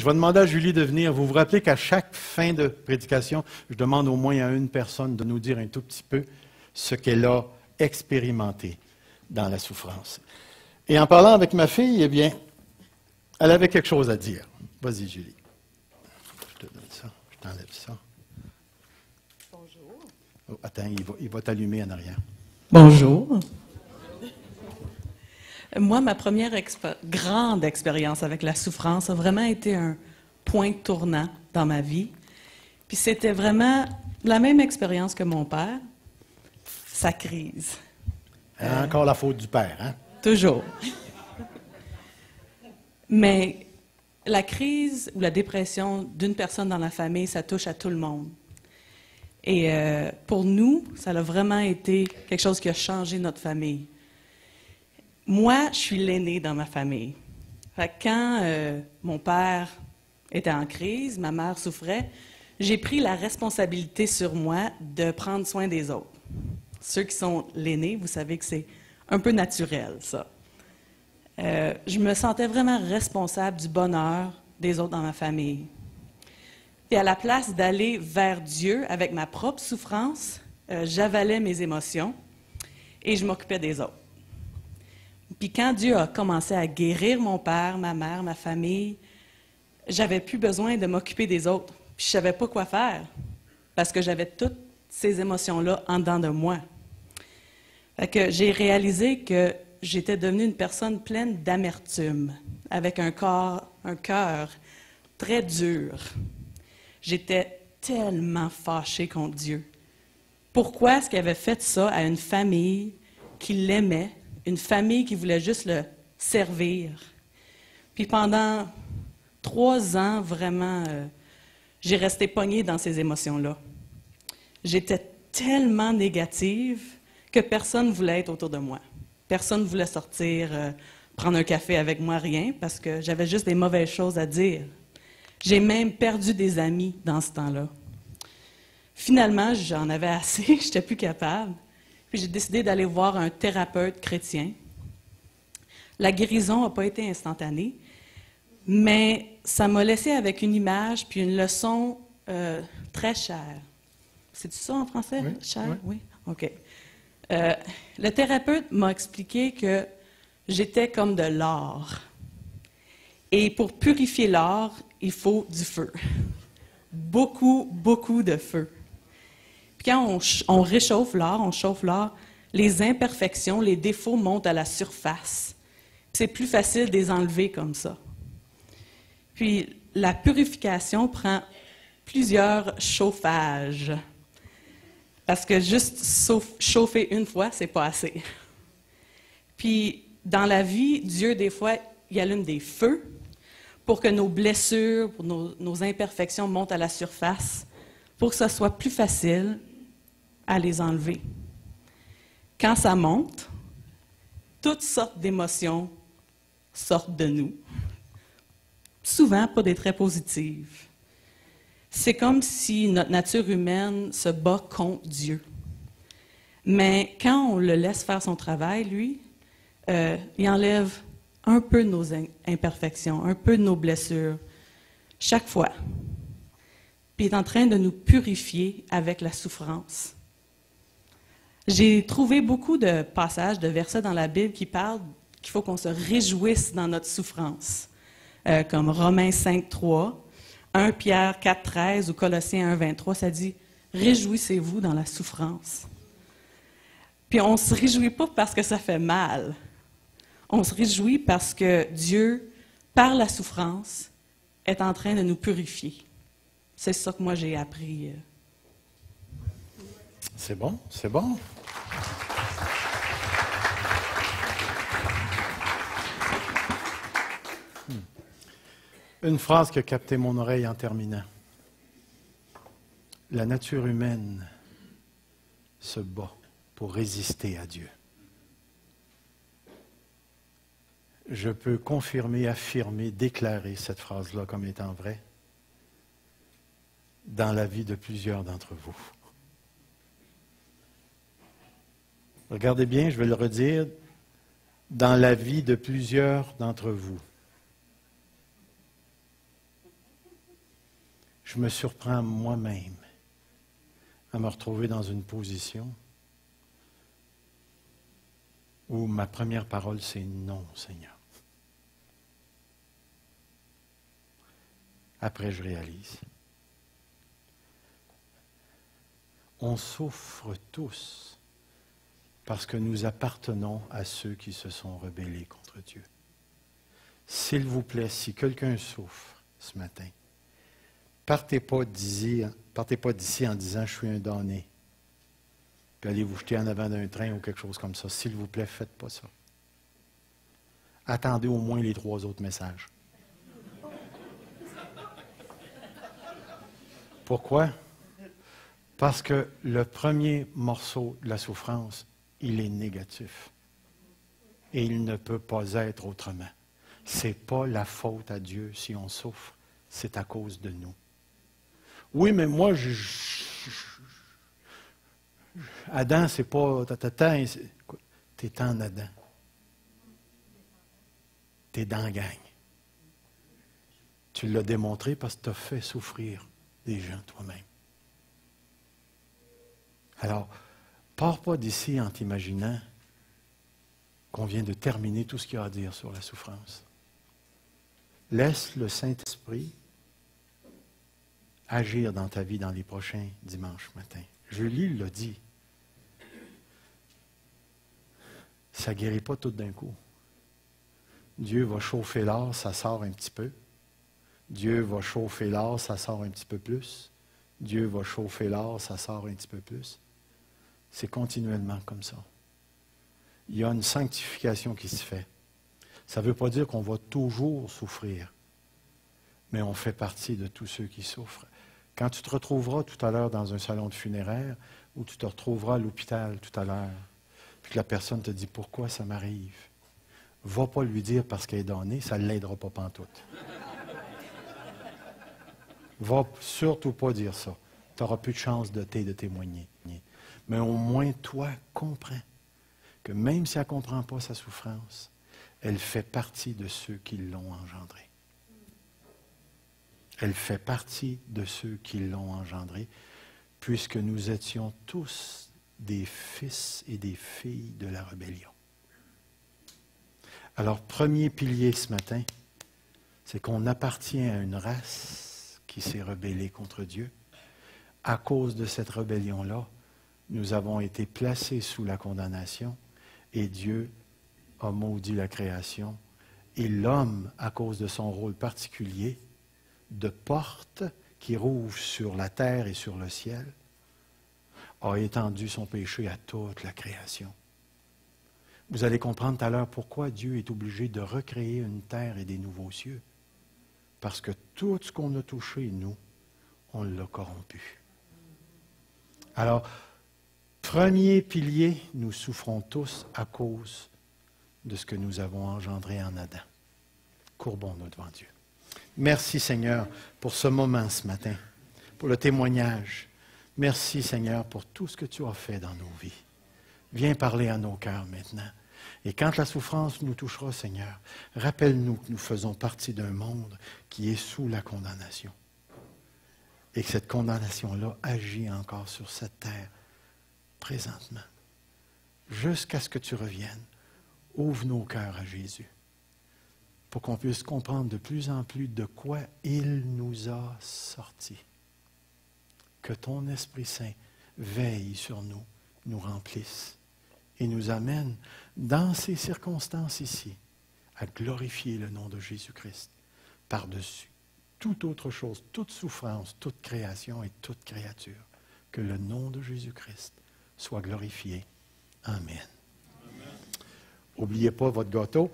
Je vais demander à Julie de venir. Vous vous rappelez qu'à chaque fin de prédication, je demande au moins à une personne de nous dire un tout petit peu ce qu'elle a expérimenté dans la souffrance. Et en parlant avec ma fille, eh bien, elle avait quelque chose à dire. Vas-y, Julie. Je te donne ça. Je t'enlève ça. Bonjour. Oh, attends, il va t'allumer en arrière. Bonjour. Moi, ma première grande expérience avec la souffrance a vraiment été un point tournant dans ma vie. Puis c'était vraiment la même expérience que mon père, sa crise. Encore la faute du père, hein? Toujours. Mais la crise ou la dépression d'une personne dans la famille, ça touche à tout le monde. Et pour nous, ça a vraiment été quelque chose qui a changé notre famille. Moi, je suis l'aînée dans ma famille. Fait que quand mon père était en crise, ma mère souffrait, j'ai pris la responsabilité sur moi de prendre soin des autres. Ceux qui sont l'aîné, vous savez que c'est un peu naturel, ça. Je me sentais vraiment responsable du bonheur des autres dans ma famille. Et à la place d'aller vers Dieu avec ma propre souffrance, j'avalais mes émotions et je m'occupais des autres. Puis quand Dieu a commencé à guérir mon père, ma mère, ma famille, j'avais plus besoin de m'occuper des autres. Puis je savais pas quoi faire parce que j'avais toutes ces émotions-là en dedans de moi. Fait que j'ai réalisé que j'étais devenue une personne pleine d'amertume, avec un cœur très dur. J'étais tellement fâchée contre Dieu. Pourquoi est-ce qu'il avait fait ça à une famille qui l'aimait, une famille qui voulait juste le servir? Puis pendant 3 ans, vraiment, j'ai resté pognée dans ces émotions-là. J'étais tellement négative que personne ne voulait être autour de moi. Personne ne voulait sortir, prendre un café avec moi, rien, parce que j'avais juste des mauvaises choses à dire. J'ai même perdu des amis dans ce temps-là. Finalement, j'en avais assez, je n'étais plus capable. Puis j'ai décidé d'aller voir un thérapeute chrétien. La guérison n'a pas été instantanée, mais ça m'a laissé avec une image puis une leçon très chère. C'est ça en français? Oui, Cher? Oui. OK. Le thérapeute m'a expliqué que j'étais comme de l'or. Et pour purifier l'or, il faut du feu. Beaucoup, beaucoup de feu. Puis quand on réchauffe l'or, on chauffe l'or, les imperfections, les défauts montent à la surface. C'est plus facile de les enlever comme ça. Puis la purification prend plusieurs chauffages. Parce que juste chauffer une fois, c'est pas assez. Puis dans la vie, Dieu, des fois, il allume des feux pour que nos blessures, pour nos imperfections montent à la surface, pour que ce soit plus facile à les enlever. Quand ça monte, toutes sortes d'émotions sortent de nous. Souvent, pas des très positives. C'est comme si notre nature humaine se bat contre Dieu. Mais quand on le laisse faire son travail, lui, il enlève un peu de nos imperfections, un peu de nos blessures, chaque fois. Puis il est en train de nous purifier avec la souffrance. J'ai trouvé beaucoup de passages, de versets dans la Bible qui parlent qu'il faut qu'on se réjouisse dans notre souffrance, comme Romains 5, 3, 1 Pierre 4, 13 ou Colossiens 1, 23, ça dit « Réjouissez-vous dans la souffrance ». Puis on ne se réjouit pas parce que ça fait mal. On se réjouit parce que Dieu, par la souffrance, est en train de nous purifier. C'est ça que moi j'ai appris. C'est bon, c'est bon. Une phrase qui a capté mon oreille en terminant. La nature humaine se bat pour résister à Dieu. Je peux confirmer, affirmer, déclarer cette phrase-là comme étant vraie dans la vie de plusieurs d'entre vous. Regardez bien, je vais le redire, dans la vie de plusieurs d'entre vous. je me surprends moi-même à me retrouver dans une position où ma première parole, c'est non, Seigneur. Après, je réalise. On souffre tous parce que nous appartenons à ceux qui se sont rebellés contre Dieu. S'il vous plaît, si quelqu'un souffre ce matin, partez pas d'ici en disant « je suis un damné ». Puis allez vous jeter en avant d'un train ou quelque chose comme ça. S'il vous plaît, faites pas ça. Attendez au moins les 3 autres messages. Pourquoi? Parce que le premier morceau de la souffrance, il est négatif. Et il ne peut pas être autrement. Ce n'est pas la faute à Dieu si on souffre, c'est à cause de nous. Oui, mais moi, Adam, c'est pas... Tu es en Adam. Tu es dans la gang. Tu l'as démontré parce que tu as fait souffrir des gens toi-même. Alors, pars pas d'ici en t'imaginant qu'on vient de terminer tout ce qu'il y a à dire sur la souffrance. Laisse le Saint-Esprit agir dans ta vie dans les prochains dimanches matins. Julie l'a dit. Ça ne guérit pas tout d'un coup. Dieu va chauffer l'or, ça sort un petit peu. Dieu va chauffer l'or, ça sort un petit peu plus. Dieu va chauffer l'or, ça sort un petit peu plus. C'est continuellement comme ça. Il y a une sanctification qui se fait. Ça ne veut pas dire qu'on va toujours souffrir, mais on fait partie de tous ceux qui souffrent. Quand tu te retrouveras tout à l'heure dans un salon de funéraire, ou tu te retrouveras à l'hôpital tout à l'heure, puis que la personne te dit « Pourquoi ça m'arrive? » Va pas lui dire parce qu'elle est damnée, ça ne l'aidera pas pantoute. Va surtout pas dire ça. Tu n'auras plus de chance de témoigner. Mais au moins, toi, comprends que même si elle ne comprend pas sa souffrance, elle fait partie de ceux qui l'ont engendrée. Elle fait partie de ceux qui l'ont engendrée, puisque nous étions tous des fils et des filles de la rébellion. Alors, premier pilier ce matin, c'est qu'on appartient à une race qui s'est rebellée contre Dieu. À cause de cette rébellion-là, nous avons été placés sous la condamnation et Dieu a maudit la création. Et l'homme, à cause de son rôle particulier de porte qui rouvre sur la terre et sur le ciel, a étendu son péché à toute la création. Vous allez comprendre tout à l'heure pourquoi Dieu est obligé de recréer une terre et des nouveaux cieux. Parce que tout ce qu'on a touché, nous, on l'a corrompu. Alors, premier pilier, nous souffrons tous à cause de ce que nous avons engendré en Adam. Courbons-nous devant Dieu. Merci Seigneur pour ce moment ce matin, pour le témoignage. Merci Seigneur pour tout ce que tu as fait dans nos vies. Viens parler à nos cœurs maintenant. Et quand la souffrance nous touchera, Seigneur, rappelle-nous que nous faisons partie d'un monde qui est sous la condamnation. Et que cette condamnation-là agit encore sur cette terre présentement. Jusqu'à ce que tu reviennes, ouvre nos cœurs à Jésus pour qu'on puisse comprendre de plus en plus de quoi il nous a sortis. Que ton Esprit Saint veille sur nous, nous remplisse et nous amène dans ces circonstances ici à glorifier le nom de Jésus-Christ par-dessus toute autre chose, toute souffrance, toute création et toute créature. Que le nom de Jésus-Christ soit glorifié. Amen. N'oubliez pas votre gâteau.